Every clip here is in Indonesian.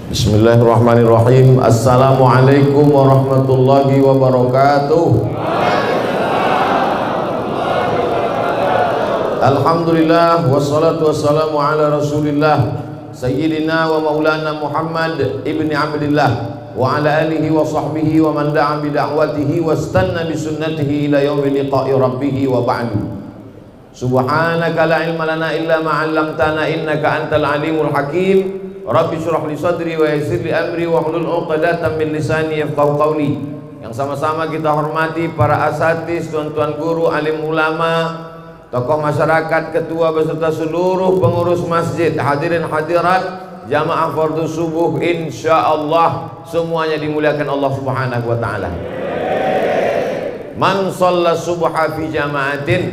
Bismillahirrahmanirrahim. Assalamualaikum warahmatullahi wabarakatuh. Alhamdulillah wassalatu wassalamu ala Rasulillah Sayyidina wa maulana Muhammad ibni Abdillah wa ala alihi wa sahbihi wa man da'a bi da'watihi wastanna bi sunnatihi ila yaumi liqa'i rabbih wa ba'du. Subhanaka la ilma lana illa ma 'allamtana innaka antal alimul hakim. Rabbi syrah li sadri wa yassir li amri wa hlul 'uqdatam min lisani yafqahu qawli. Yang sama-sama kita hormati para asatiz, tuan-tuan guru, alim ulama, tokoh masyarakat, ketua beserta seluruh pengurus masjid, hadirin hadirat, jamaah fardhu subuh, insyaallah semuanya dimuliakan Allah Subhanahu wa taala. Man shalla subha fi jama'atin,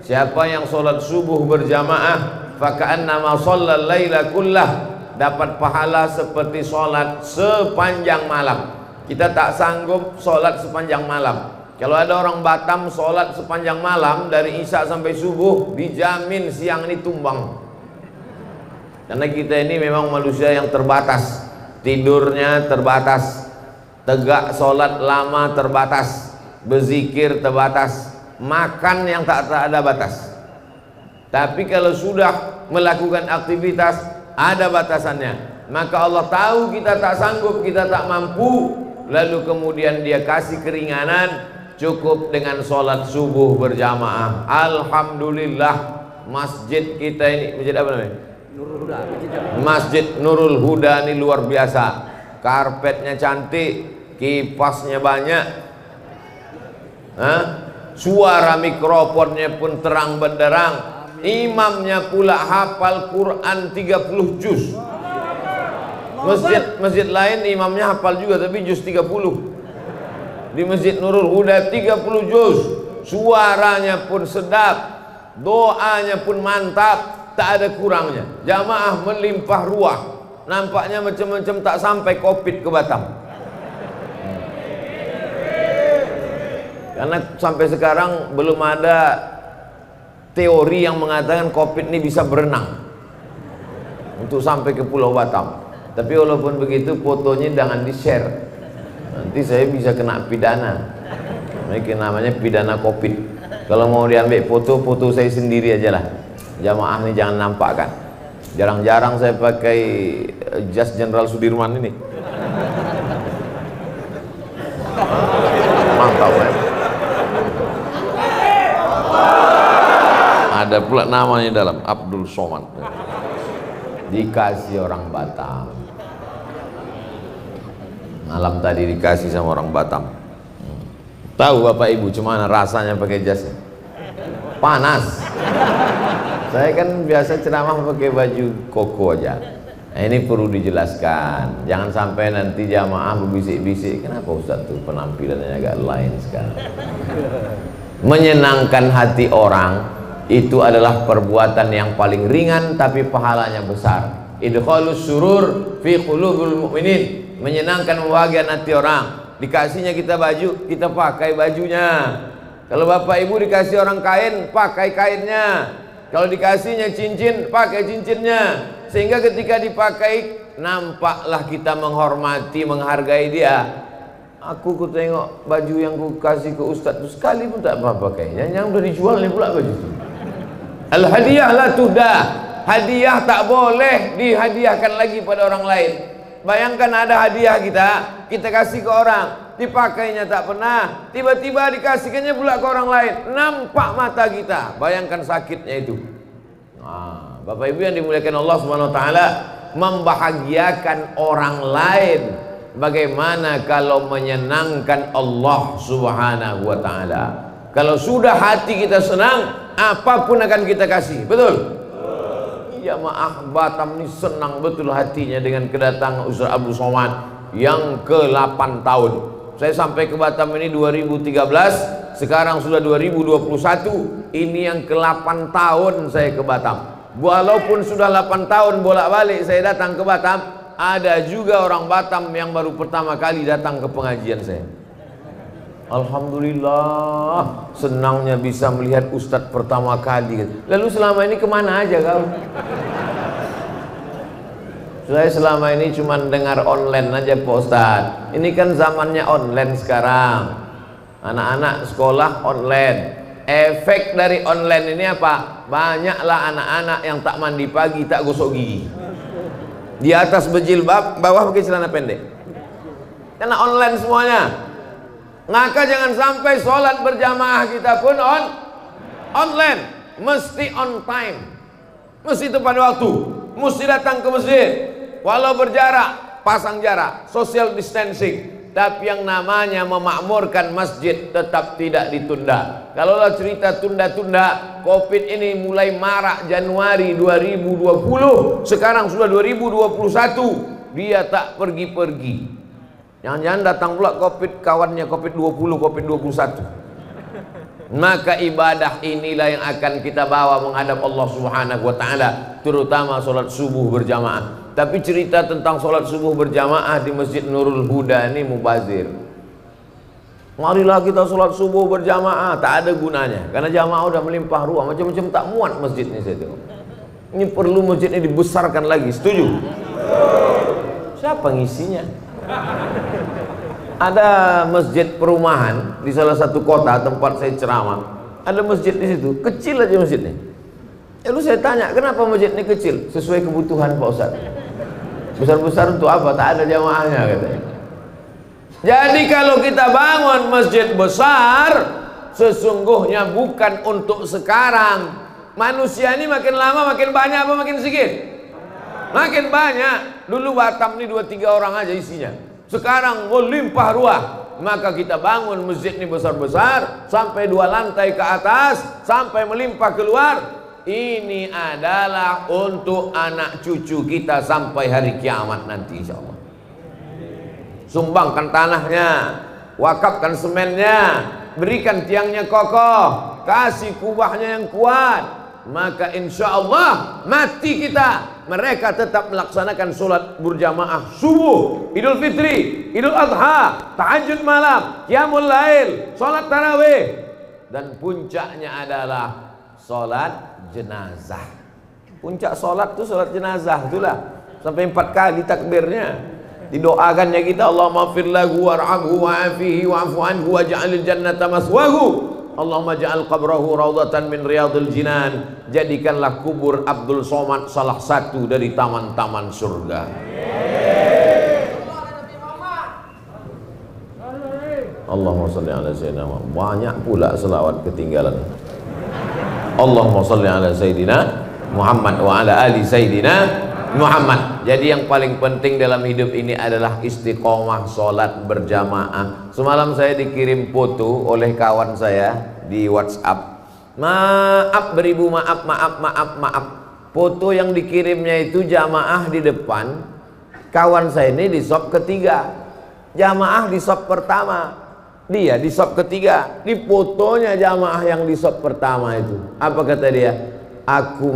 siapa yang salat subuh berjamaah, fa ka'annama shallal laila kullah, dapat pahala seperti sholat sepanjang malam. Kita tak sanggup sholat sepanjang malam. Kalau ada orang Batam sholat sepanjang malam dari isya sampai subuh, dijamin siang ini tumbang. Karena kita ini memang manusia yang terbatas, tidurnya terbatas, tegak sholat lama terbatas, berzikir terbatas, makan yang tak ada batas. Tapi kalau sudah melakukan aktivitas ada batasannya, maka Allah tahu kita tak sanggup, kita tak mampu, lalu kemudian Dia kasih keringanan, cukup dengan sholat subuh berjamaah. Alhamdulillah, masjid kita ini, masjid apa namanya? Masjid Nurul Huda ini luar biasa. Karpetnya cantik, kipasnya banyak, suara mikrofonnya pun terang benderang. Imamnya pula hafal Quran 30 juz. Masjid lain imamnya hafal juga tapi juz 30. Di Masjid Nurul Huda 30 juz. Suaranya pun sedap, doanya pun mantap, tak ada kurangnya. Jamaah melimpah ruah. Nampaknya macam-macam tak sampai Covid ke Batam. Karena sampai sekarang belum ada teori yang mengatakan Covid ini bisa berenang untuk sampai ke Pulau Batam. Tapi walaupun begitu, fotonya jangan di-share, nanti saya bisa kena pidana. Ini namanya pidana Covid. Kalau mau diambil foto saya sendiri aja lah. Jamaah ini jangan nampakkan. Jarang-jarang saya pakai jas Jenderal Sudirman ini. Mantap ya. Ada pula namanya dalam, Abdul Somad. Dikasih orang Batam. Malam tadi dikasih sama orang Batam. Tahu Bapak Ibu cuman rasanya pakai jas? Panas. Saya kan biasa ceramah pakai baju koko aja. Nah, ini perlu dijelaskan. Jangan sampai nanti jamaah berbisik-bisik, kenapa Ustaz tuh penampilannya agak lain sekarang. Menyenangkan hati orang itu adalah perbuatan yang paling ringan tapi pahalanya besar. Idkhalus surur fi qulubil mu'minin, menyenangkan membahagiakan hati orang. Dikasihnya kita baju, kita pakai bajunya. Kalau Bapak Ibu dikasih orang kain, pakai kainnya. Kalau dikasihnya cincin, pakai cincinnya. Sehingga ketika dipakai, nampaklah kita menghormati, menghargai dia. Aku tengok baju yang ku kasih ke Ustaz itu sekali pun tak pernah pakai. Yang udah dijual nih pula baju itu. Al-hadiah la tuhdah. Hadiah tak boleh dihadiahkan lagi pada orang lain. Bayangkan ada hadiah kita kasih ke orang, dipakainya tak pernah, tiba-tiba dikasihkannya pula ke orang lain, nampak mata kita. Bayangkan sakitnya itu. Nah, Bapak Ibu yang dimuliakan Allah Subhanahu wa taala, membahagiakan orang lain bagaimana kalau menyenangkan Allah Subhanahu wa taala. Kalau sudah hati kita senang, apapun akan kita kasih. Betul? Jamaah Batam ini senang betul hatinya dengan kedatangan Ustaz Abdul Somad yang ke-8 tahun. Saya sampai ke Batam ini 2013, sekarang sudah 2021. Ini yang ke-8 tahun saya ke Batam. Walaupun sudah 8 tahun bolak-balik saya datang ke Batam, ada juga orang Batam yang baru pertama kali datang ke pengajian saya. Alhamdulillah, senangnya bisa melihat Ustadz pertama kali. Lalu selama ini kemana aja kau? Saya selama ini cuma dengar online aja Pak Ustadz. Ini kan zamannya online sekarang. Anak-anak sekolah online. Efek dari online ini apa? Banyaklah anak-anak yang tak mandi pagi, tak gosok gigi. Di atas berjilbab, bawah pakai celana pendek. Karena online semuanya. Maka jangan sampai sholat berjamaah kita pun online. Mesti on time. Mesti tepat waktu. Mesti datang ke masjid. Walau berjarak, pasang jarak, social distancing. Tapi yang namanya memakmurkan masjid tetap tidak ditunda. Kalaulah cerita tunda-tunda, Covid ini mulai marak Januari 2020, sekarang sudah 2021, dia tak pergi-pergi. Jangan-jangan datang pula Covid, kawannya Covid-20, Covid-21. Maka ibadah inilah yang akan kita bawa menghadap Allah Subhanahu wa ta'ala, terutama sholat subuh berjamaah. Tapi cerita tentang sholat subuh berjamaah di Masjid Nurul Huda ini mubazir. Marilah kita sholat subuh berjamaah, tak ada gunanya. Karena jamaah udah melimpah ruah, macam-macam tak muat masjid ini saya tengok. Ini perlu masjid ini dibesarkan lagi, setuju? Siapa ngisinya? Ada masjid perumahan di salah satu kota tempat saya ceramah. Ada masjid di situ, kecil aja masjidnya. Lalu saya tanya, kenapa masjid ini kecil? Sesuai kebutuhan Pak Ustadz. Besar-besar untuk apa? Tak ada jamaahnya katanya. Jadi kalau kita bangun masjid besar, sesungguhnya bukan untuk sekarang. Manusia ini makin lama makin banyak apa makin sedikit? Makin banyak. Dulu Batam ini 2-3 orang aja isinya. Sekarang melimpah ruah. Maka kita bangun masjid ini besar-besar, sampai 2 lantai ke atas, sampai melimpah keluar. Ini adalah untuk anak cucu kita sampai hari kiamat nanti insyaallah. Sumbangkan tanahnya, wakafkan semennya, berikan tiangnya kokoh, kasih kubahnya yang kuat. Maka insyaallah mati kita, mereka tetap melaksanakan sholat berjamaah subuh, Idul Fitri, Idul Adha, tahajud malam, qiyamul lail, sholat tarawih, dan puncaknya adalah sholat jenazah. Puncak sholat itu sholat jenazah itulah, sampai 4 kali takbirnya. Didoakannya kita, Allahumma fir lahu warhamhu wa'afihi wa'fu anhu waj'alil jannata maswahu, Allahumma ja'al qabrahu raudhatan min riyadil jinan. Jadikanlah kubur Abdul Somad salah satu dari taman-taman surga. Allahumma sholli ala sayyidina Muhammad. Banyak pula selawat ketinggalan. Allahumma sholli ala sayyidina Muhammad wa ala ali sayyidina Muhammad. Jadi yang paling penting dalam hidup ini adalah istiqomah sholat berjamaah. Semalam saya dikirim foto oleh kawan saya di WhatsApp. Maaf beribu maaf. Foto yang dikirimnya itu jamaah di depan. Kawan saya ini di shop ketiga. Jamaah di shop pertama. Dia di shop ketiga. Di fotonya jamaah yang di shop pertama itu. Apa kata dia? Aku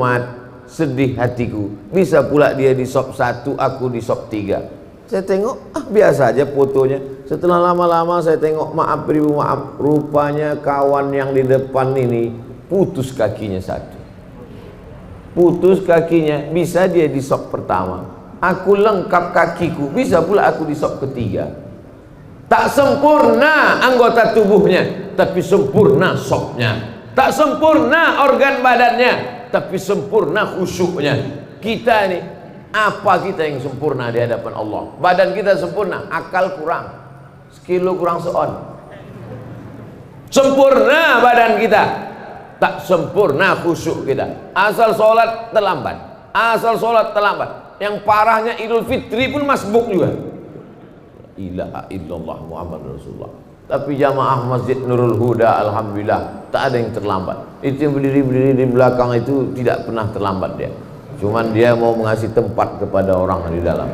sedih hatiku. Bisa pula dia di shop 1, aku di shop 3. Saya tengok, biasa aja fotonya. Setelah lama-lama saya tengok, maaf beribu maaf, rupanya kawan yang di depan ini putus kakinya 1. Putus kakinya, bisa dia di shop pertama. Aku lengkap kakiku, bisa pula aku di shop ketiga. Tak sempurna anggota tubuhnya, tapi sempurna shopnya. Tak sempurna organ badannya, tapi sempurna khusyuknya. Kita ini, apa kita yang sempurna di hadapan Allah? Badan kita sempurna, akal kurang, sekilo kurang seon. Sempurna badan kita, tak sempurna khusyuk kita. Asal sholat terlambat, asal sholat terlambat. Yang parahnya Idul Fitri pun masbuk juga. Ilaha illallah Muhammad Rasulullah. Tapi jamaah Masjid Nurul Huda alhamdulillah tak ada yang terlambat. Itu yang berdiri-berdiri di belakang itu tidak pernah terlambat dia. Cuman dia mau mengasih tempat kepada orang di dalam.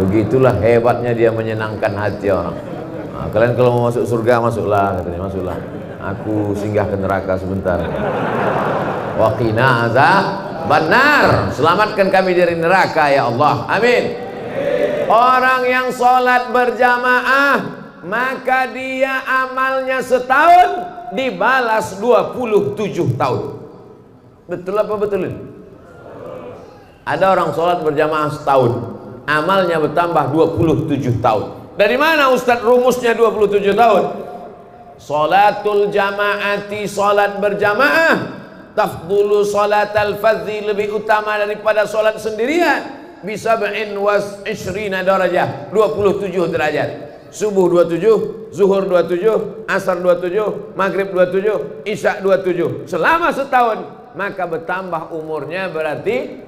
Begitulah hebatnya dia menyenangkan hati orang. Kalian kalau mau masuk surga masuklah katanya, masuklah. Aku singgah ke neraka sebentar. Wa qina azabannar. Selamatkan kami dari neraka ya Allah. Amin. Orang yang sholat berjamaah, maka dia amalnya setahun dibalas 27 tahun. Betul apa betul? Ada orang sholat berjamaah setahun, amalnya bertambah 27 tahun. Dari mana Ustadz rumusnya 27 tahun? Sholatul jamaati, sholat berjamaah, tafdulu sholatal fadzi, lebih utama daripada sholat sendirian. Bisa ba'in was ishrina darajah, 27 derajat. Subuh 27, zuhur 27, asar 27, maghrib 27, isya 27. Selama setahun, maka bertambah umurnya berarti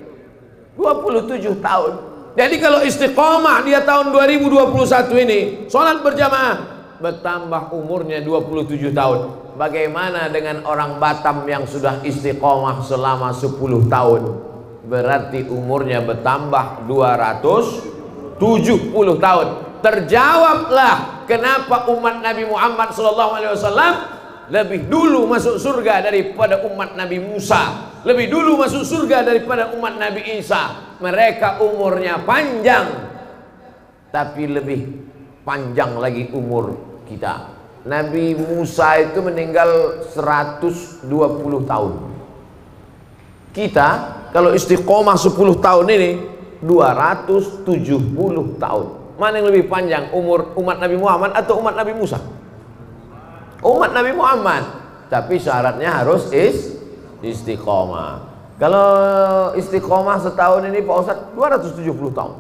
27 tahun. Jadi kalau istiqomah dia tahun 2021 ini sholat berjamaah, bertambah umurnya 27 tahun. Bagaimana dengan orang Batam yang sudah istiqomah selama 10 tahun? Berarti umurnya bertambah 270 tahun. Terjawablah kenapa umat Nabi Muhammad SAW lebih dulu masuk surga daripada umat Nabi Musa, lebih dulu masuk surga daripada umat Nabi Isa. Mereka umurnya panjang, tapi lebih panjang lagi umur kita. Nabi Musa itu meninggal 120 tahun. Kita kalau istiqomah 10 tahun ini 270 tahun. Mana yang lebih panjang, umur umat Nabi Muhammad atau umat Nabi Musa? Umat Nabi Muhammad. Tapi syaratnya harus istiqomah. Kalau istiqomah setahun ini Pak Ustadz 270 tahun.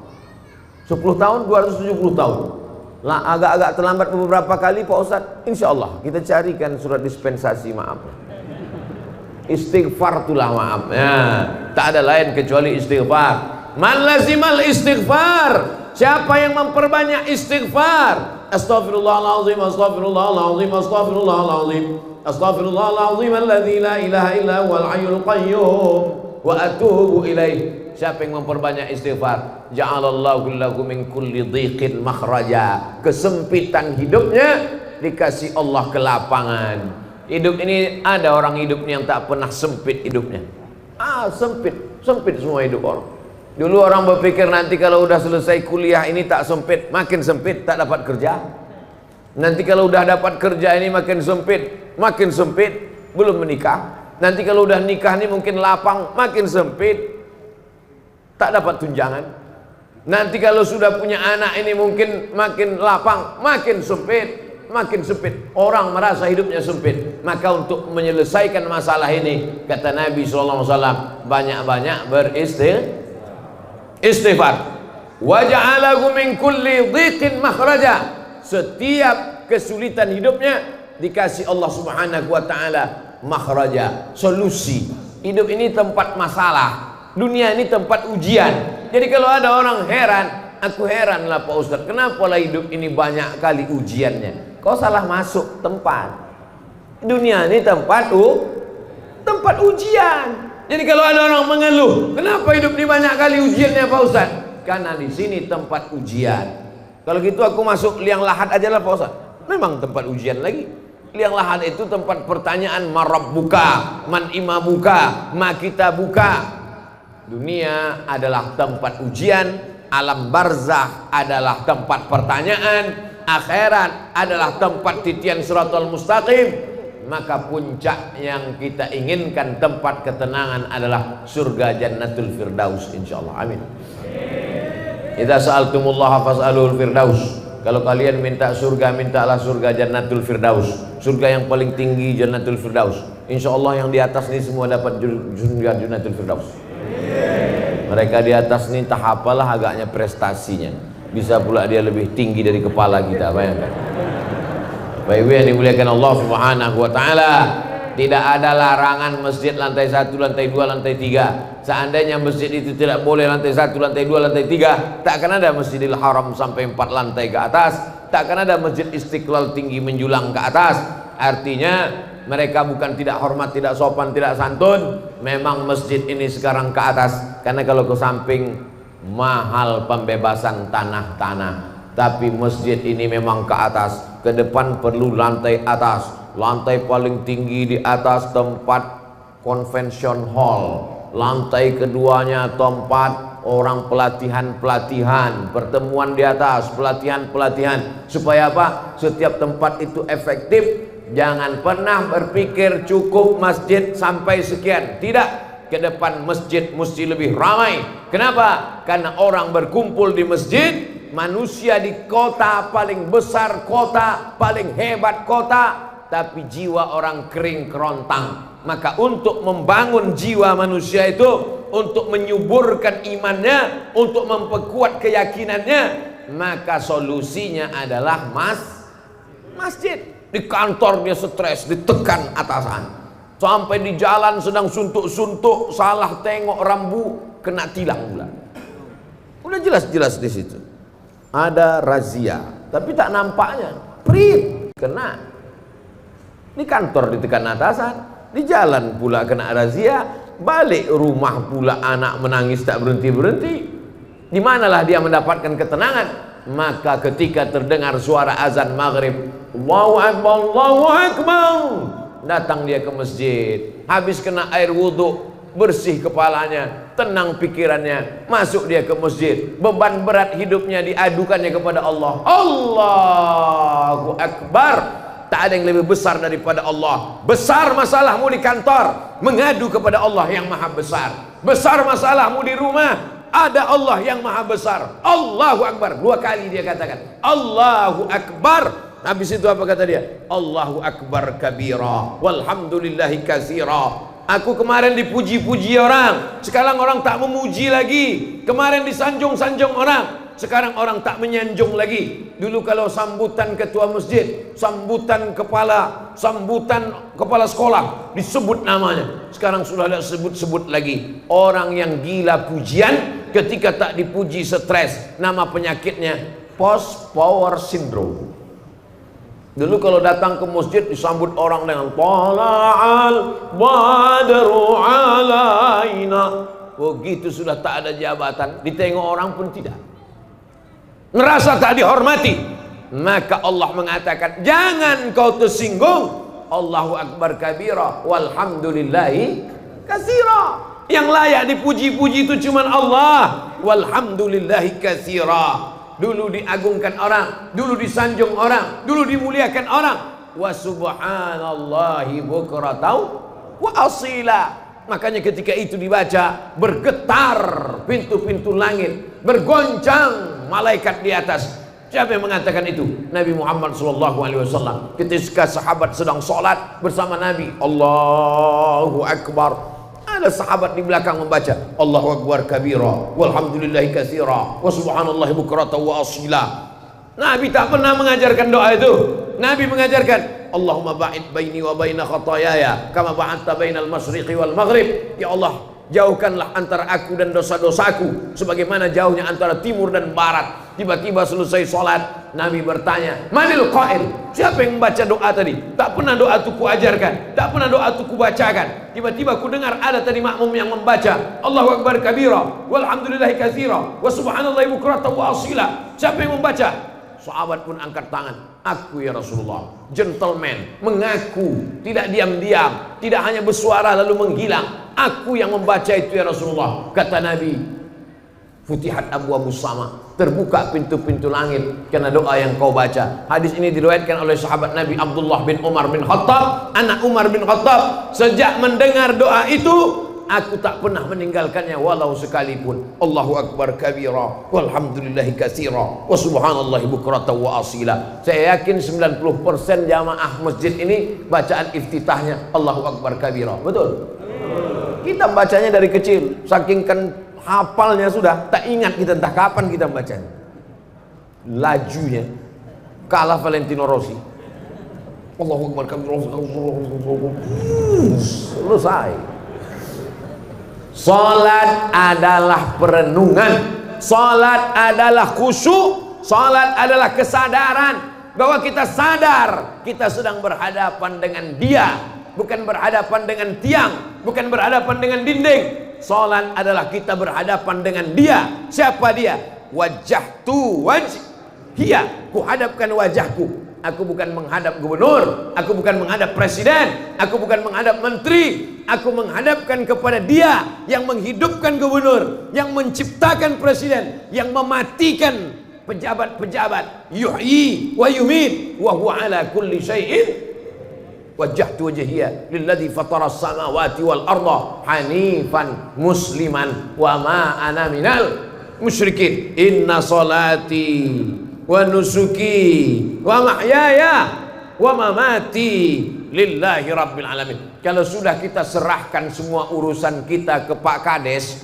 10 tahun 270 tahun. Lah agak-agak terlambat beberapa kali Pak Ustadz. Insya Allah kita carikan surat dispensasi maaf. Istighfar itulah maaf. Ya, tak ada lain kecuali istighfar. Man lazimal istighfar. Siapa yang memperbanyak istighfar? Astaghfirullahaladzim, astaghfirullahaladzim, astaghfirullahaladzim, astaghfirullahaladzim alladzi la ilaha illa huwal hayyul qayyum wa atubu ilaih. Siapa yang memperbanyak istighfar, ja'alallahu lahu min kulli dhiqin makhraja. Kesempitan hidupnya dikasih Allah kelapangan. Hidup ini ada orang hidupnya yang tak pernah sempit hidupnya. Sempit semua hidup orang. Dulu orang berpikir nanti kalau udah selesai kuliah ini tak sempit, makin sempit, tak dapat kerja. Nanti kalau udah dapat kerja ini makin sempit, belum menikah. Nanti kalau udah nikah ini mungkin lapang, makin sempit, tak dapat tunjangan. Nanti kalau sudah punya anak ini mungkin makin lapang, makin sempit. Orang merasa hidupnya sempit. Maka untuk menyelesaikan masalah ini, kata Nabi SAW, banyak-banyak istighfar. Wa ja'alahu min kulli dhiqin makhraja. Setiap kesulitan hidupnya dikasih Allah Subhanahu wa taala makhraja, solusi. Hidup ini tempat masalah, dunia ini tempat ujian. Jadi kalau ada orang heran, aku heran lah Pak Ustadz, kenapa lah hidup ini banyak kali ujiannya? Kau salah masuk tempat. Dunia ini tempat ujian. Jadi kalau ada orang mengeluh, kenapa hidup ini banyak kali ujiannya Pak Ustadz? Karena di sini tempat ujian. Kalau gitu aku masuk liang lahat aja lah Pak Ustadz. Memang tempat ujian lagi. Liang lahat itu tempat pertanyaan, marabbuka, man imamuka, ma kita buka. Dunia adalah tempat ujian, alam barzakh adalah tempat pertanyaan, akhirat adalah tempat titian siratal mustaqim. Maka puncak yang kita inginkan, tempat ketenangan adalah surga jannatul firdaus insyaallah. Amin. Idza sa'altumullaha fas'alul firdaus. Kalau kalian minta surga, mintalah surga jannatul firdaus. Surga yang paling tinggi jannatul firdaus. Insyaallah yang di atas ini semua dapat surga jannatul firdaus. Mereka di atas ini tak apalah agaknya prestasinya. Bisa pula dia lebih tinggi dari kepala kita, bayangkan. Baik yang dimuliakan Allah Subhanahu wa taala, tidak ada larangan masjid lantai 1, lantai 2, lantai 3. Seandainya masjid itu tidak boleh lantai 1, lantai 2, lantai 3, tak akan ada Masjidil Haram sampai 4 lantai ke atas, tak akan ada Masjid Istiqlal tinggi menjulang ke atas. Artinya mereka bukan tidak hormat, tidak sopan, tidak santun. Memang masjid ini sekarang ke atas, karena kalau ke samping mahal pembebasan tanah-tanah. Tapi masjid ini memang ke atas. Ke depan perlu lantai atas. Lantai paling tinggi di atas tempat convention hall. Lantai keduanya tempat orang pelatihan-pelatihan, pertemuan di atas, pelatihan-pelatihan. Supaya apa? Setiap tempat itu efektif. Jangan pernah berpikir cukup masjid sampai sekian. Tidak. ke depan masjid mesti lebih ramai. Kenapa? Karena orang berkumpul di masjid. Manusia di kota paling besar, kota paling hebat kota, tapi jiwa orang kering kerontang. Maka untuk membangun jiwa manusia itu, untuk menyuburkan imannya, untuk memperkuat keyakinannya, maka solusinya adalah masjid. Di kantor dia stres, ditekan atasan, sampai di jalan sedang suntuk-suntuk, salah tengok rambu, kena tilang pula. Udah jelas-jelas di situ ada razia, tapi tak nampaknya prit kena. Di kantor ditekan atasan, di jalan pula kena razia, balik rumah pula anak menangis tak berhenti-berhenti. Di manalah dia mendapatkan ketenangan? Maka ketika terdengar suara azan maghrib, Allahu Akbar, Allahu Akbar, datang dia ke masjid, habis kena air wudhu, bersih kepalanya, tenang pikirannya, masuk dia ke masjid, beban berat hidupnya diadukannya kepada Allah. Allahu Akbar. Tak ada yang lebih besar daripada Allah. Besar masalahmu di kantor, mengadu kepada Allah yang maha besar. Besar masalahmu di rumah, ada Allah yang maha besar. Allahu Akbar. 2 kali dia katakan Allahu Akbar. Habis itu apa kata dia? Allahu Akbar kabira walhamdulillahi katsira. Aku kemarin dipuji-puji orang, sekarang orang tak memuji lagi. Kemarin disanjung-sanjung orang, sekarang orang tak menyanjung lagi. Dulu kalau sambutan ketua masjid, sambutan kepala sekolah, disebut namanya. Sekarang sudah tidak sebut-sebut lagi. Orang yang gila pujian, ketika tak dipuji stres. Nama penyakitnya post power syndrome. Dulu kalau datang ke masjid disambut orang dengan tala'al badru alaina. Begitu sudah tak ada jabatan, ditengok orang pun tidak, ngerasa tak dihormati. Maka Allah mengatakan, jangan kau tersinggung. Allahu Akbar kabira walhamdulillahi katsira. Yang layak dipuji-puji itu cuma Allah. Walhamdulillahi katsira. Dulu diagungkan orang, dulu disanjung orang, dulu dimuliakan orang. Wa subhanallahi bukratan wa asila. Makanya ketika itu dibaca, bergetar pintu-pintu langit, bergoncang malaikat di atas. Siapa yang mengatakan itu? Nabi Muhammad SAW. Ketika sahabat sedang sholat bersama Nabi, Allahu Akbar, ada sahabat di belakang membaca Allahu Akbar kabira walhamdulillahi katsira wa subhanallahi bukratan wa asila. Nabi tak pernah mengajarkan doa itu. Nabi mengajarkan Allahumma ba'id baini wa baina khataayaya kama ba'adta bainal masyriqi wal maghrib. Ya Allah, jauhkanlah antara aku dan dosa-dosaku sebagaimana jauhnya antara timur dan barat. Tiba-tiba selesai sholat, Nabi bertanya, manil qail? Siapa yang membaca doa tadi? Tak pernah doa itu kuajarkan, tak pernah doa itu kubacakan. Tiba-tiba ku dengar ada tadi makmum yang membaca Allahu Akbar kabira walhamdulillahi katsira wa subhanallahi bukratan wa asila. Siapa yang membaca? Sahabat pun angkat tangan. Aku ya Rasulullah. Gentleman, mengaku, tidak diam-diam, tidak hanya bersuara lalu menghilang. Aku yang membaca itu ya Rasulullah. Kata Nabi, futihat abu sama, terbuka pintu-pintu langit karena doa yang kau baca. Hadis ini diriwayatkan oleh sahabat Nabi Abdullah bin Umar bin Khattab, anak Umar bin Khattab. Sejak mendengar doa itu, aku tak pernah meninggalkannya walau sekalipun. Allahu Akbar kabira walhamdulillahi katsira wa subhanallahi bukratan wa asila. Saya yakin 90% jamaah masjid ini bacaan iftitahnya Allahu Akbar kabira. Betul? Kita bacanya dari kecil, saking kan hafalnya sudah, tak ingat kita entah kapan kita bacanya. Lajunya kalah Valentino Rossi. Allahu Akbar kabira. Selesai. Salat adalah perenungan, salat adalah khusyuk, salat adalah kesadaran bahwa kita sadar kita sedang berhadapan dengan Dia, bukan berhadapan dengan tiang, bukan berhadapan dengan dinding. Salat adalah kita berhadapan dengan Dia. Siapa Dia? Wajjahtu wajhiya, ku hadapkan wajahku. Aku bukan menghadap gubernur, aku bukan menghadap presiden, aku bukan menghadap menteri. Aku menghadapkan kepada Dia yang menghidupkan gubernur, yang menciptakan presiden, yang mematikan pejabat-pejabat. Yuhyi wa yumit wa huwa ala kulli syai'in wajjahtu wajhiya lilladzi fataras samawati wal arda hanifan musliman wa ma ana minal musyrikin. Inna salati wa nusuki wa mahyaya wa mamati lillahi rabbil alamin. Kalau sudah kita serahkan semua urusan kita ke Pak Kades,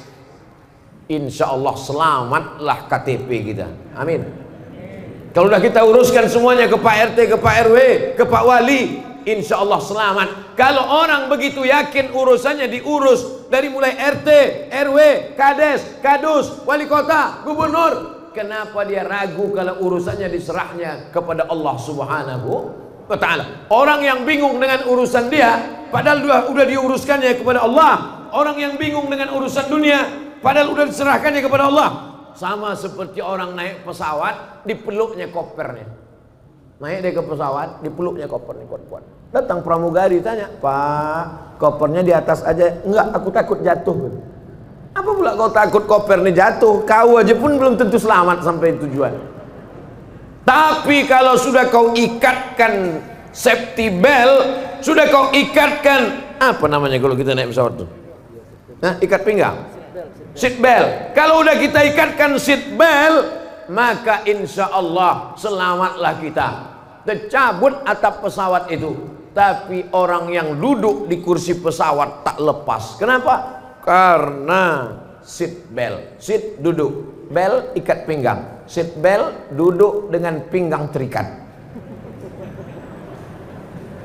insya Allah selamatlah KTP kita. Amin. Kalau sudah kita uruskan semuanya ke Pak RT, ke Pak RW, ke Pak Wali, insya Allah selamat. Kalau orang begitu yakin urusannya diurus dari mulai RT, RW, Kades, Kadus, Wali Kota, Gubernur, kenapa dia ragu kalau urusannya diserahnya kepada Allah Subhanahu wa Ta'ala? Orang yang bingung dengan urusan dia, padahal udah diuruskannya kepada Allah. Orang yang bingung dengan urusan dunia, padahal udah diserahkannya kepada Allah. Sama seperti orang naik pesawat, dipeluknya kopernya. Naik dia ke pesawat, dipeluknya kopernya kuat-kuat. Datang pramugari tanya, Pak, kopernya di atas aja. Enggak, aku takut jatuh. Apa pula kau takut kopernya jatuh? Kau aja pun belum tentu selamat sampai tujuan. Tapi kalau sudah kau ikatkan safety belt, sudah kau ikatkan, apa namanya kalau kita naik pesawat tuh? Nah, ikat pinggang. Seat belt. Kalau udah kita ikatkan seat belt, maka insya Allah selamatlah kita. Tercabut atap pesawat itu, tapi orang yang duduk di kursi pesawat tak lepas. Kenapa? Karena seat belt. Seat duduk, belt ikat pinggang. Seat belt duduk dengan pinggang terikat.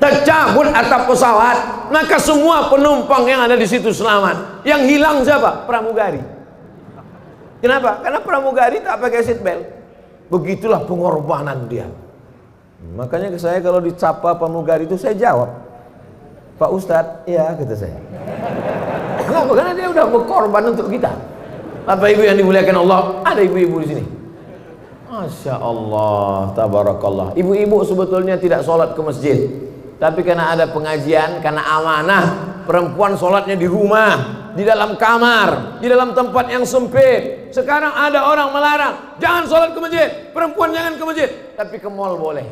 Tercabut atap pesawat, maka semua penumpang yang ada di situ selamat. Yang hilang siapa? Pramugari. Kenapa? Karena pramugari tak pakai seat belt. Begitulah pengorbanan dia. Makanya saya kalau dicapa pramugari itu saya jawab, Pak Ustadz, iya kata saya. Kenapa? Karena dia udah berkorban untuk kita. Bapak ibu yang dimuliakan Allah, ada ibu-ibu di sini. Masya Allah, tabarakallah. Ibu-ibu sebetulnya tidak sholat ke masjid, tapi karena ada pengajian, karena amanah, perempuan sholatnya di rumah, di dalam kamar, di dalam tempat yang sempit. Sekarang ada orang melarang, jangan sholat ke masjid, perempuan jangan ke masjid, tapi ke mall boleh.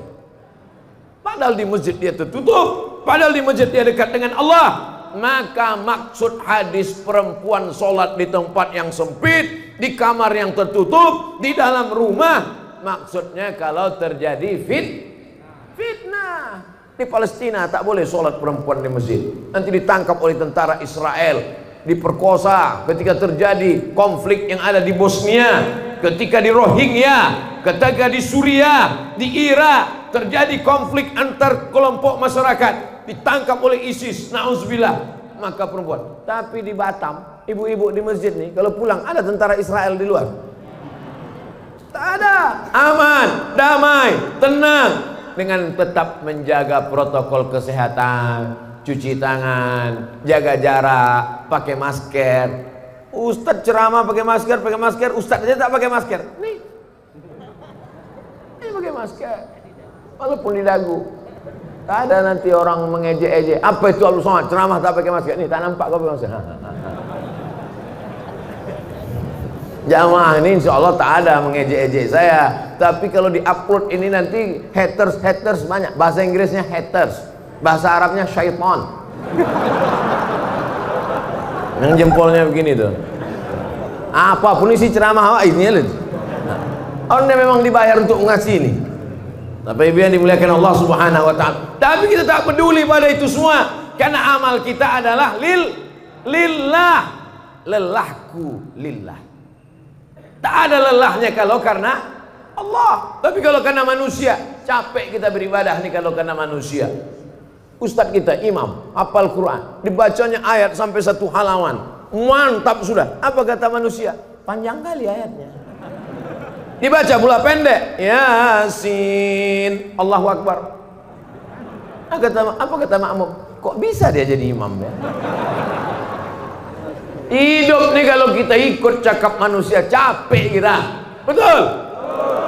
Padahal di masjid dia tertutup, padahal di masjid dia dekat dengan Allah. Maka maksud hadis perempuan sholat di tempat yang sempit, di kamar yang tertutup, di dalam rumah, maksudnya kalau terjadi fitnah. Di Palestina tak boleh sholat perempuan di masjid, nanti ditangkap oleh tentara Israel, diperkosa. Ketika terjadi konflik yang ada di Bosnia, ketika di Rohingya, ketika di Suriah, di Irak terjadi konflik antar kelompok masyarakat, ditangkap oleh ISIS, na'udzubillah, maka perempuan. Tapi di Batam, ibu-ibu di masjid nih, kalau pulang ada tentara Israel di luar, tak ada, aman, damai, tenang, dengan tetap menjaga protokol kesehatan, cuci tangan, jaga jarak, pakai masker. Ustadz ceramah pakai masker, ustadz aja tak pakai masker. Nih pakai masker, walaupun di dagu. Tak ada nanti orang mengejek-ejek, apa itu Abdul Somad ceramah tak pakai masker. Nih tak nampak kau pakai masker. Jamaah ini insya Allah tak ada mengejek-ejek saya. Tapi kalau di-upload ini nanti haters banyak. Bahasa Inggrisnya haters, bahasa Arabnya syaitan. Yang jempolnya begini tuh. Apapun isi ceramah ini ya. Orang memang dibayar untuk ngasih ini. Tapi ibu yang dimuliakan Allah Subhanahu wa Ta'ala. Tapi kita tak peduli pada itu semua, karena amal kita adalah lillah. Lelahku lillah. Tak ada lelahnya kalau karena Allah. Tapi kalau karena manusia, capek kita beribadah nih kalau karena manusia. Ustadz kita imam, hafal Quran, dibacanya ayat sampai 1 halaman, mantap sudah. Apa kata manusia? Panjang kali ayatnya. Dibaca pula pendek, Yasin, Allahu Akbar. Apa kata makmum? Kok bisa dia jadi imam ya? Hidup nih kalau kita ikut cakap manusia, capek kita. Betul?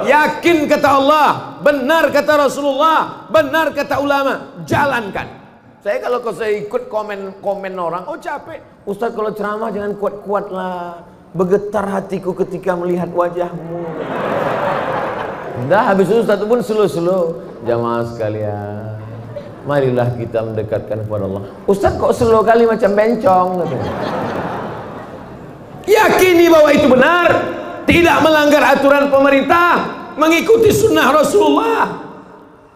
Yakin kata Allah, benar kata Rasulullah, benar kata ulama, jalankan. Kalau saya ikut komen orang, oh capek. Ustaz kalau ceramah jangan kuat-kuat lah, bergetar hatiku ketika melihat wajahmu. Dah habis itu Ustaz pun slow-slow. Jamaah sekalian, Marilah kita mendekatkan kepada Allah. Ustaz kok slow kali macam bencong katanya. Yakini bahwa itu benar, tidak melanggar aturan pemerintah, mengikuti sunnah Rasulullah.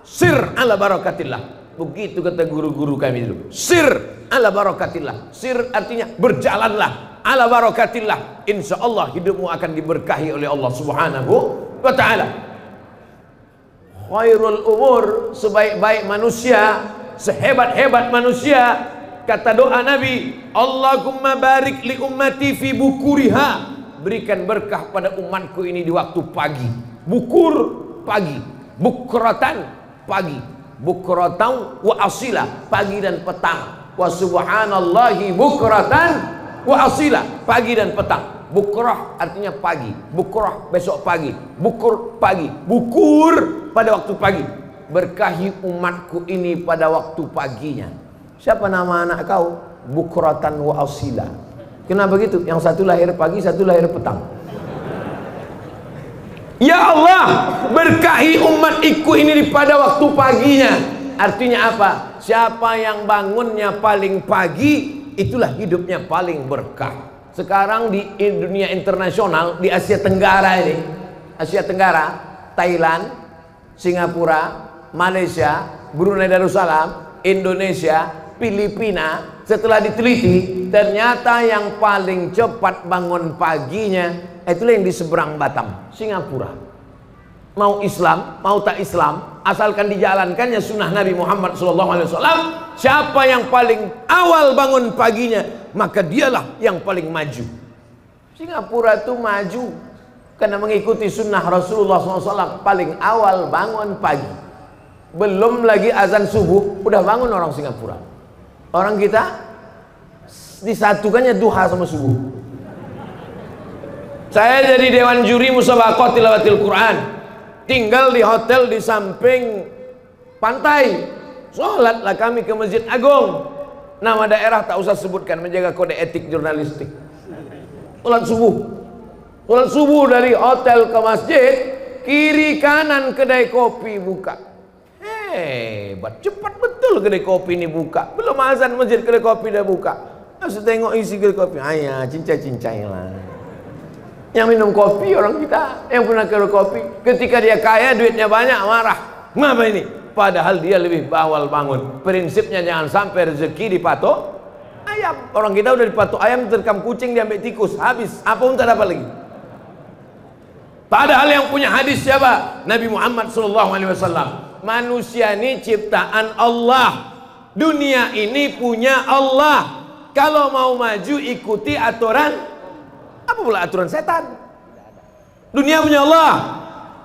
Sir ala barakatillah. Begitu kata guru-guru kami dulu. Sir ala barakatillah. Sir artinya berjalanlah ala barakatillah. Insya Allah hidupmu akan diberkahi oleh Allah Subhanahu wa ta'ala. Khairul umur, sebaik-baik manusia, sehebat-hebat manusia, kata doa Nabi, Allahumma barik li ummati fi bukuriha, berikan berkah pada umatku ini di waktu pagi. Bukur pagi, bukratan pagi, bukratan wa asila, pagi dan petang. Wa subhanallahi bukratan wa asila, pagi dan petang. Bukrah artinya pagi, bukrah besok pagi, bukur pagi, bukur pada waktu pagi. Berkahi umatku ini pada waktu paginya. Siapa nama anak kau? Bukratan wa asila. Kenapa begitu? Yang satu lahir pagi, satu lahir petang. Ya Allah, berkahi umatku ini pada waktu paginya. Artinya apa? Siapa yang bangunnya paling pagi, itulah hidupnya paling berkah. Sekarang di dunia internasional, di Asia Tenggara ini, Asia Tenggara, Thailand, Singapura, Malaysia, Brunei Darussalam, Indonesia, Filipina, setelah diteliti, ternyata yang paling cepat bangun paginya, itulah yang di seberang Batam, Singapura. Mau Islam, mau tak Islam, asalkan dijalankannya sunnah Nabi Muhammad SAW, siapa yang paling awal bangun paginya, maka dialah yang paling maju. Singapura itu maju karena mengikuti sunnah Rasulullah SAW, paling awal bangun pagi. Belum lagi azan subuh, udah bangun orang Singapura. Orang kita disatukannya duha sama subuh. Saya jadi dewan juri musabaqah tilawatil Quran, tinggal di hotel di samping pantai. Sholatlah kami ke Masjid Agung, nama daerah tak usah sebutkan, menjaga kode etik jurnalistik. Sholat subuh dari hotel ke masjid, kiri kanan kedai kopi buka. Hebat, cepat betul kedai kopi ini buka. Belum azan masjid kedai kopi dah buka. Harus tengok isi kedai kopi. Ayah, cincai-cincai lah. Yang minum kopi orang kita, yang pernah kedai kopi, ketika dia kaya duitnya banyak marah. Ngapa ini? Padahal dia lebih awal bangun. Prinsipnya jangan sampai rezeki dipatok ayam. Orang kita udah dipatok ayam, terkam kucing, diambil tikus, habis. Apa pun tak dapat lagi. Padahal yang punya hadis siapa? Nabi Muhammad SAW. Manusia ini ciptaan Allah, dunia ini punya Allah. Kalau mau maju ikuti aturan. Apa pula aturan setan? Dunia punya Allah,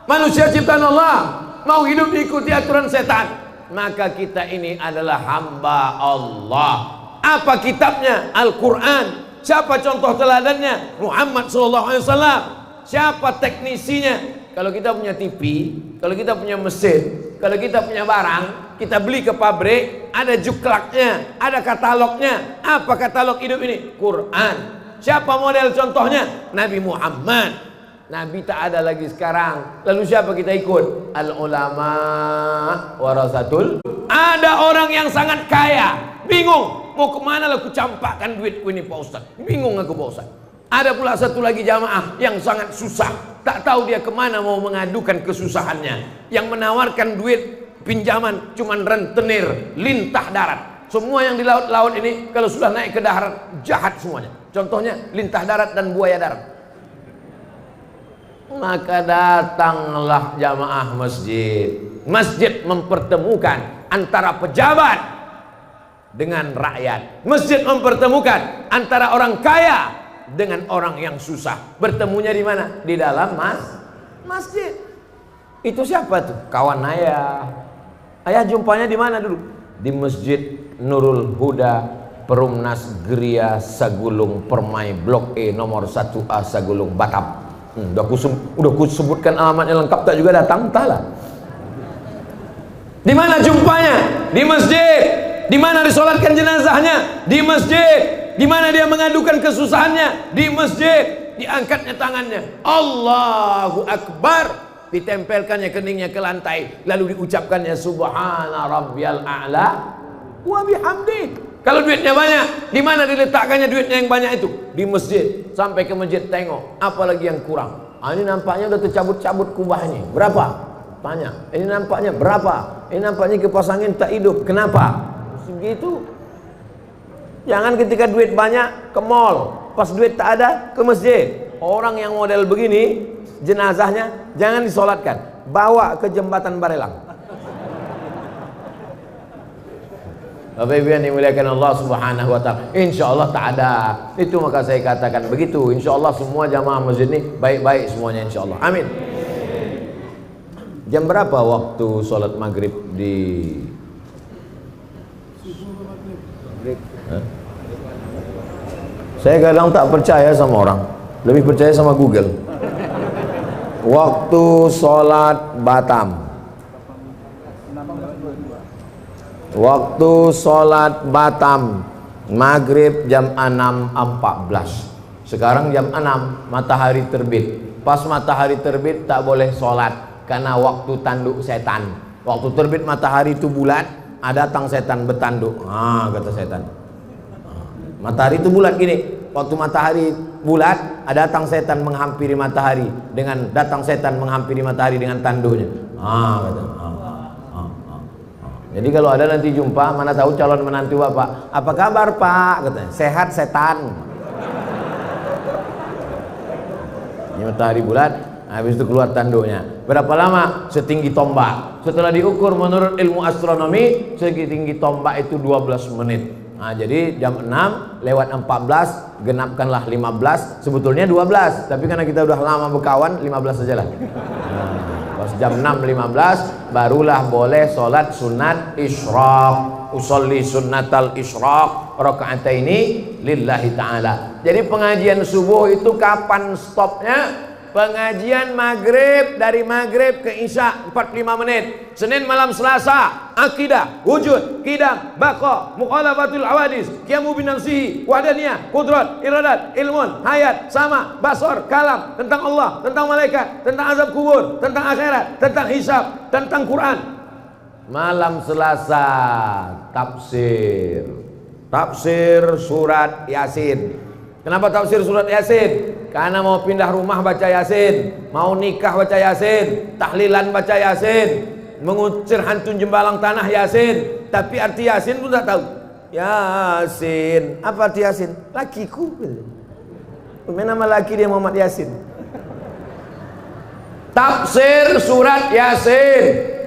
manusia ciptaan Allah. Mau hidup diikuti aturan setan, maka kita ini adalah hamba Allah. Apa kitabnya? Al-Quran. Siapa contoh teladannya? Muhammad SAW. Siapa teknisinya? Kalau kita punya TV, kalau kita punya mesin, kalau kita punya barang, kita beli ke pabrik, ada juklaknya, ada katalognya. Apa katalog hidup ini? Quran. Siapa model contohnya? Nabi Muhammad. Nabi tak ada lagi sekarang. Lalu siapa kita ikut? Al-ulama warasatul. Ada orang yang sangat kaya, bingung mau kemana lah aku campakkan duitku ini Pak Ustaz. Bingung aku Pak Ustaz. Ada pula satu lagi jamaah yang sangat susah, tak tahu dia kemana mau mengadukan kesusahannya. Yang menawarkan duit pinjaman cuman rentenir, lintah darat. Semua yang di laut-laut ini kalau sudah naik ke darat jahat semuanya. Contohnya lintah darat dan buaya darat. Maka datanglah jamaah masjid. Masjid mempertemukan antara pejabat dengan rakyat. Masjid mempertemukan antara orang kaya dengan orang yang susah. Bertemunya di mana? Di dalam masjid. Itu siapa tuh? Kawan ayah. Ayah jumpanya di mana dulu? Di Masjid Nurul Huda, Perumnas Geria Sagulung Permai Blok E nomor 1A Sagulung Batam. Udah aku sebutkan alamatnya lengkap, tak juga datang, entahlah. Di mana jumpanya? Di masjid. Di mana disolatkan jenazahnya? Di masjid. Di mana dia mengadukan kesusahannya? Di masjid. Diangkatnya tangannya, Allahu Akbar. ditempelkannya keningnya ke lantai, lalu diucapkannya subhana rabbiyal a'la wa bihamdi. Kalau duitnya banyak, di mana diletakkannya duitnya yang banyak itu? Di masjid. Sampai ke masjid tengok, apalagi yang kurang. Ini nampaknya udah tercabut-cabut kubahnya. Berapa? Tanya. Ini nampaknya berapa? Ini nampaknya kipas angin tak hidup. Kenapa? Segitu. Jangan ketika duit banyak ke mall, pas duit tak ada ke masjid. Orang yang model begini, jenazahnya jangan disolatkan, bawa ke jembatan Barelang. Bapak Ibu yang dimuliakan Allah Subhanahu wa taala, insyaallah tak ada. Itu maka saya katakan begitu. Insyaallah semua jamaah masjid ini baik-baik semuanya insyaallah. Amin. Jam berapa waktu sholat maghrib di Saya kadang tak percaya sama orang, lebih percaya sama Google. Waktu sholat Batam. Waktu sholat Batam maghrib jam 6.14. Sekarang jam 6 matahari terbit. Pas matahari terbit tak boleh sholat karena waktu tanduk setan. Waktu terbit matahari itu bulat, datang setan bertanduk. Kata setan. Matahari itu bulat gini. Waktu matahari bulat, datang setan menghampiri matahari dengan setan menghampiri matahari dengan tanduknya. Kata. Jadi kalau ada nanti jumpa, mana tahu calon menantu bapak, apa kabar pak? Katanya, sehat setan. Ini matahari bulat, habis itu keluar tanduknya. Berapa lama? Setinggi tombak. Setelah diukur menurut ilmu astronomi, setinggi tombak itu 12 menit. Jadi jam 6 lewat 14, genapkanlah 15, sebetulnya 12, tapi karena kita udah lama berkawan, 15 saja lah. Pas jam 6.15 barulah boleh sholat sunat isyraq. Usolli sunnatal isyraq rakaataini lillahi ta'ala. Jadi pengajian subuh itu kapan stopnya? Pengajian maghrib, dari maghrib ke isya 45 menit. Senin malam Selasa akidah, wujud, qidam, baqa, mukhalafatul awadis, qiyamu binafsihi, wahdaniyah, qudrat, iradat, ilmun, hayat, sama, basar, kalam, tentang Allah, tentang malaikat, tentang azab kubur, tentang akhirat, tentang hisab, tentang Quran. Malam Selasa tafsir surat Yasin. Kenapa tafsir surat Yasin? Karena mau pindah rumah baca Yasin, mau nikah baca Yasin, tahlilan baca Yasin, mengusir hantu jembalang tanah Yasin. Tapi arti Yasin pun tak tahu. Yasin, apa arti Yasin? Lakiku. Nama laki dia Muhammad Yasin. Tafsir surat Yasin,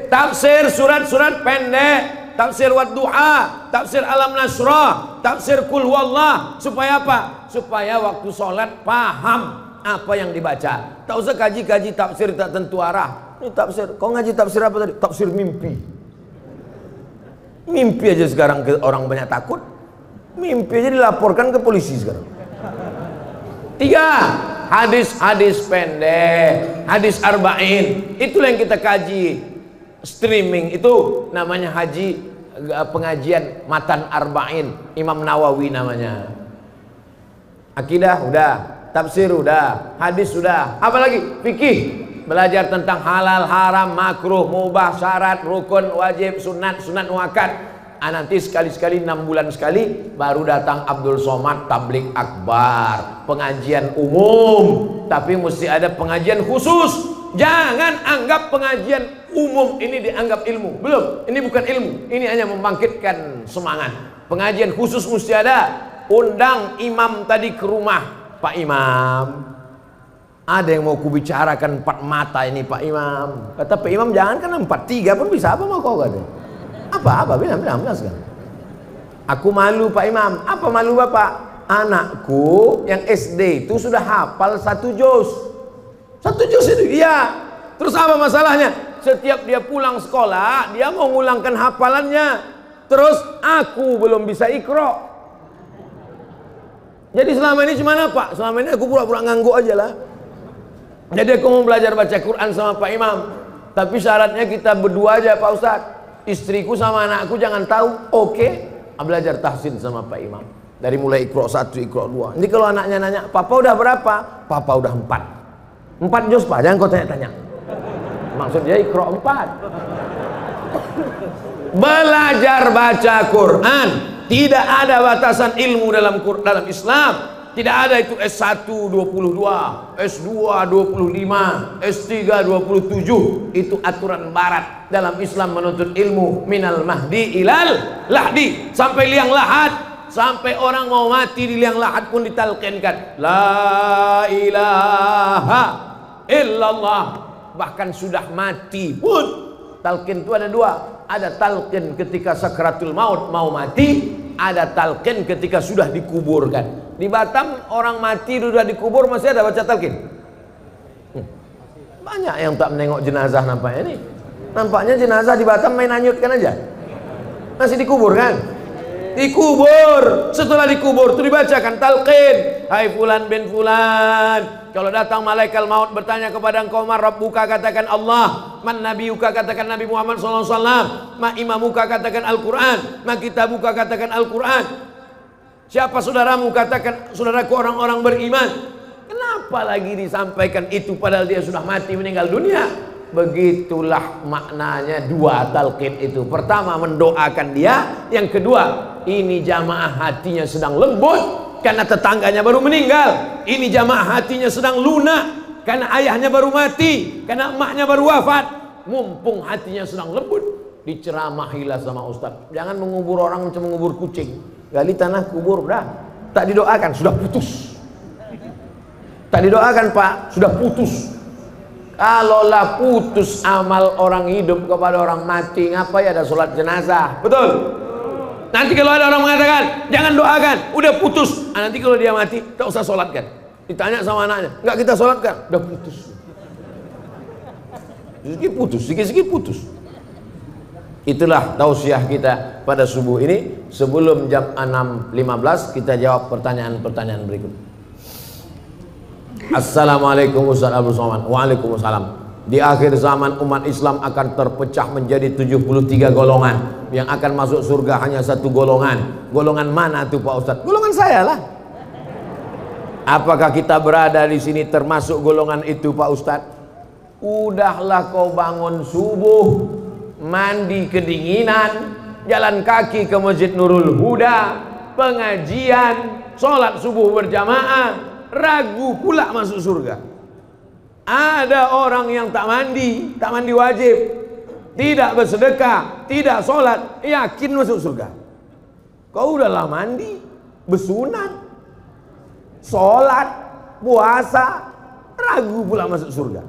tafsir surat-surat pendek, tafsir Wadduha, tafsir Alam Nasrah, tafsir Qul Huwallah. Supaya apa? Supaya waktu sholat paham apa yang dibaca. Tak usah kaji-kaji tafsir tak tentu arah. Ini tafsir, kau ngaji tafsir apa tadi? Tafsir mimpi. Mimpi aja sekarang orang banyak takut. Mimpi aja dilaporkan ke polisi sekarang. 3. Hadis-hadis pendek, hadis arba'in. Itulah yang kita kaji. Streaming itu namanya pengajian matan arba'in, Imam Nawawi namanya. Akidah udah, tafsir udah, hadis udah, apalagi fikih, belajar tentang halal, haram, makruh, mubah, syarat, rukun, wajib, sunat, sunat muakkad. Nanti sekali-sekali 6 bulan sekali baru datang Abdul Somad tablik akbar, pengajian umum, tapi mesti ada pengajian khusus. Jangan anggap pengajian umum ini dianggap ilmu. Belum, ini bukan ilmu, ini hanya membangkitkan semangat. Pengajian khusus mesti ada. Undang imam tadi ke rumah. Pak Imam, ada yang mau kubicarakan 4 mata ini Pak Imam. Kata Pak Imam, jangan kan 4, 3 pun bisa. Apa mau kau kata? Apa? Bilang sekarang. Aku malu Pak Imam. Apa malu Bapak? Anakku yang SD itu sudah hafal 1 juz. 1 juz itu, iya. Terus apa masalahnya? Setiap dia pulang sekolah, dia mau ngulangkan hafalannya. Terus aku belum bisa iqra. Jadi selama ini cuma apa? Selama ini aku pura-pura ngangguk aja lah. Jadi aku mau belajar baca Quran sama Pak Imam. Tapi syaratnya kita berdua aja Pak Ustadz. Istriku sama anakku jangan tahu. Oke, belajar tahsin sama Pak Imam. Dari mulai iqra 1, iqra 2. Ini kalau anaknya nanya, Papa udah berapa? Papa udah 4. 4 juz Pak, jangan kau tanya-tanya. Maksudnya Iqra 4. Belajar baca Quran. Tidak ada batasan ilmu dalam Islam. Tidak ada itu S1 22, S2 25, S3 27. Itu aturan barat. Dalam Islam menuntut ilmu minal mahdi ilal lahdi, sampai liang lahat, sampai orang mau mati di liang lahat pun ditalqinkan la ilaha illallah. Bahkan sudah mati pun talqin itu ada dua. Ada talqin ketika sakratul maut mau mati, ada talqin ketika sudah dikuburkan. Di Batam orang mati sudah dikubur masih ada baca talqin. Banyak yang tak menengok jenazah nampaknya ini. Nampaknya jenazah di Batam main hanyutkan aja. Masih dikubur kan? Dikubur. Setelah dikubur itu dibacakan talqin. Hai fulan bin fulan, kalau datang malaikat maut bertanya kepada engkau, man rabbuka, katakan Allah. Man nabiyuka, katakan Nabi Muhammad SAW. Ma imamuka, katakan Al-Quran. Ma kitabuka, katakan Al-Quran. Siapa saudaramu, katakan saudaraku orang-orang beriman. Kenapa lagi disampaikan itu padahal dia sudah mati meninggal dunia? Begitulah maknanya dua talqin itu. Pertama mendoakan dia, yang kedua ini jamaah hatinya sedang lembut karena tetangganya baru meninggal. Ini jamaah hatinya sedang lunak karena ayahnya baru mati, karena emaknya baru wafat. Mumpung hatinya sedang lembut, diceramahilah sama ustaz. Jangan mengubur orang macam mengubur kucing. Gali tanah kubur dah. Tak didoakan sudah putus. Tak didoakan Pak, sudah putus. Kalaulah putus amal orang hidup kepada orang mati, ngapain ada sholat jenazah? Betul? Nanti kalau ada orang mengatakan jangan doakan, udah putus. Nanti kalau dia mati tak usah sholatkan. Ditanya sama anaknya, enggak kita sholatkan, udah putus. Sedikit putus, sedikit putus. Itulah tausiah kita pada subuh ini. Sebelum jam 6.15 kita jawab pertanyaan-pertanyaan berikut. Assalamualaikum Ustaz Abdul Somad. Waalaikumsalam. Di akhir zaman umat Islam akan terpecah menjadi 73 golongan. Yang akan masuk surga hanya satu golongan. Golongan mana tuh Pak Ustaz? Golongan saya lah. Apakah kita berada di sini termasuk golongan itu Pak Ustaz? Udahlah kau bangun subuh, mandi kedinginan, jalan kaki ke Masjid Nurul Huda, pengajian, sholat subuh berjamaah, ragu pula masuk surga. Ada orang yang tak mandi wajib, tidak bersedekah, tidak sholat, yakin masuk surga. Kau udahlah mandi, bersunat, sholat, puasa, ragu pula masuk surga.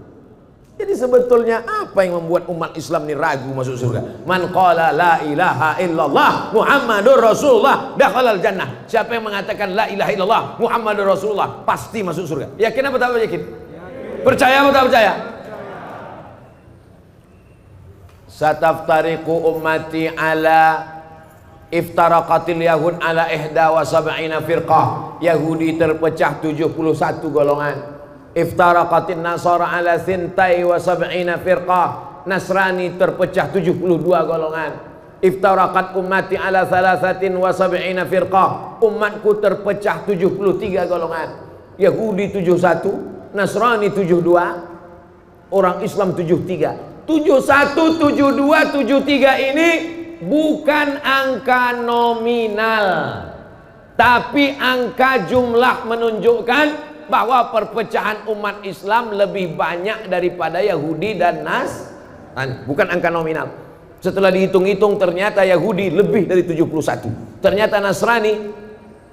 Jadi sebetulnya apa yang membuat umat Islam ini ragu masuk surga? Man qala la ilaha illallah Muhammadur Rasulullah dakhalal jannah. Siapa yang mengatakan la ilaha illallah Muhammadur Rasulullah pasti masuk surga. Yakin apa tak yakin? Percaya apa tak percaya? Sataftariqu ummati ala iftaraqatil yahud ala ihda wa sab'ina firqah. Yahudi terpecah 71 golongan. Iftaraqatin nasara ala thintai wa sab'ina firqah. Nasrani terpecah 72 golongan. Iftaraqat ummati ala thalathatin wa sab'ina firqah. Umatku terpecah 73 golongan. Yahudi 71, Nasrani 72, orang Islam 73. 71, 72, 73 ini bukan angka nominal, tapi angka jumlah menunjukkan bahwa perpecahan umat Islam lebih banyak daripada Yahudi dan Nasrani. Bukan angka nominal. Setelah dihitung-hitung ternyata Yahudi lebih dari 71, ternyata Nasrani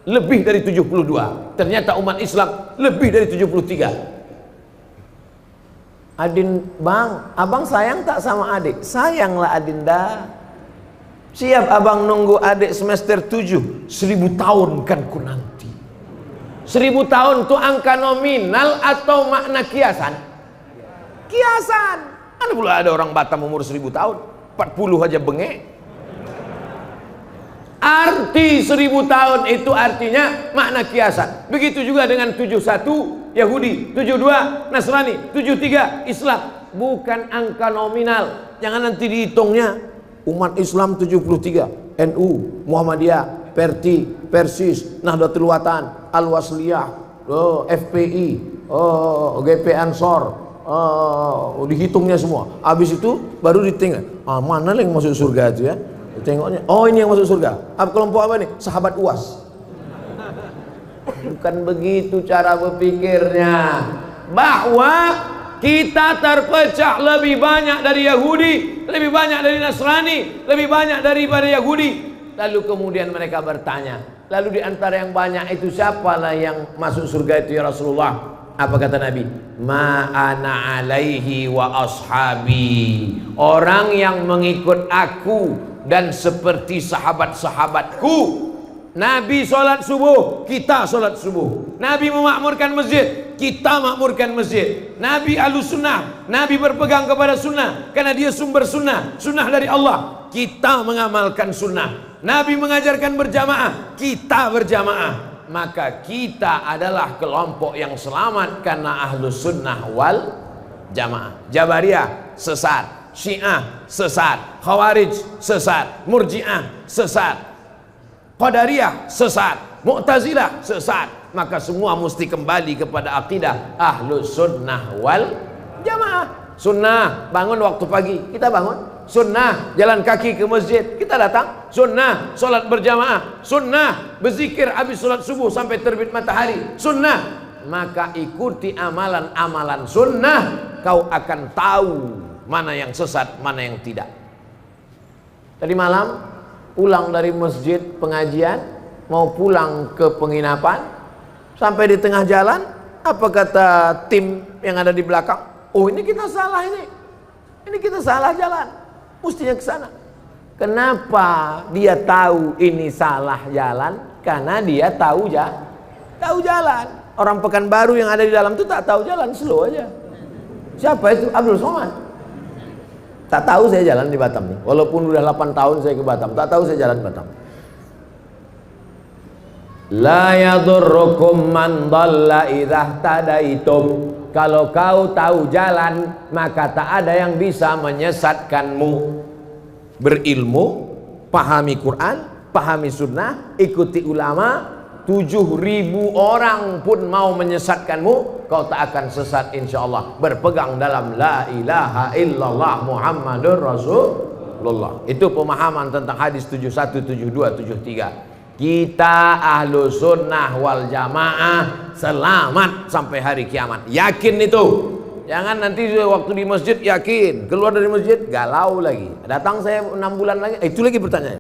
lebih dari 72, ternyata umat Islam lebih dari 73. Adin, bang, abang sayang tak sama adik? Sayanglah Adinda. Siap abang nunggu adik semester 7? 1000 tahun kan ku nanti. 1000 tahun itu angka nominal atau makna kiasan? Kiasan. Ada pula ada orang Batam umur 1000 tahun, 40 aja bengek. Arti 1000 tahun itu artinya makna kiasan. Begitu juga dengan 71 Yahudi, 72 Nasrani, 73 Islam. Bukan angka nominal. Jangan nanti dihitungnya umat Islam 73, NU, Muhammadiyah, Perti, Persis, Nahdlatul Watan, Al-Wasliyah, FPI, GP Ansor, dihitungnya semua. Habis itu baru ditengok, mana yang masuk surga itu ya? Tengoknya, oh ini yang masuk surga. Kelompok apa nih? Sahabat UAS. Bukan begitu cara berpikirnya. Bahwa kita terpecah lebih banyak dari Yahudi, lebih banyak dari Nasrani, lebih banyak daripada Yahudi. Lalu kemudian mereka bertanya, lalu di antara yang banyak itu siapalah yang masuk surga itu ya Rasulullah? Apa kata Nabi? Ma ana alaihi wa ashabi. Orang yang mengikut aku dan seperti sahabat-sahabatku. Nabi sholat subuh, kita sholat subuh. Nabi memakmurkan masjid, kita makmurkan masjid. Nabi ahlus sunnah, Nabi berpegang kepada sunnah karena dia sumber sunnah, sunnah dari Allah. Kita mengamalkan sunnah. Nabi mengajarkan berjamaah, kita berjamaah. Maka kita adalah kelompok yang selamat karena ahlus sunnah wal jamaah. Jabariyah sesat, Syiah sesat, Khawarij sesat, Murji'ah sesat, Qadariyah sesat, Mu'tazilah sesat. Maka semua mesti kembali kepada akidah ahlus sunnah wal jamaah. Sunnah bangun waktu pagi, kita bangun. Sunnah jalan kaki ke masjid, kita datang. Sunnah sholat berjamaah. Sunnah berzikir habis sholat subuh sampai terbit matahari. Sunnah. Maka ikuti amalan-amalan sunnah, kau akan tahu mana yang sesat, mana yang tidak. Tadi malam pulang dari masjid pengajian, mau pulang ke penginapan, sampai di tengah jalan, apa kata tim yang ada di belakang? Oh ini kita salah ini kita salah jalan, mestinya ke sana. Kenapa dia tahu ini salah jalan? Karena dia tahu jalan. Orang Pekanbaru yang ada di dalam itu tak tahu jalan, slow aja. Siapa itu? Abdul Somad. Tak tahu saya jalan di Batam nih. Walaupun udah 8 tahun saya ke Batam, tak tahu saya jalan di Batam. La yadurrukum man dhalla idza tadaitum. Kalau kau tahu jalan, maka tak ada yang bisa menyesatkanmu. Berilmu, pahami Quran, pahami sunnah, ikuti ulama. 7.000 orang pun mau menyesatkanmu, kau tak akan sesat insyaallah. Berpegang dalam la ilaha illallah Muhammadur Rasulullah. Itu pemahaman tentang hadis 71, 72, 73. Kita ahlu sunnah wal jamaah selamat sampai hari kiamat. Yakin itu. Jangan nanti waktu di masjid yakin, keluar dari masjid galau lagi. Datang saya 6 bulan lagi, itu lagi pertanyaan.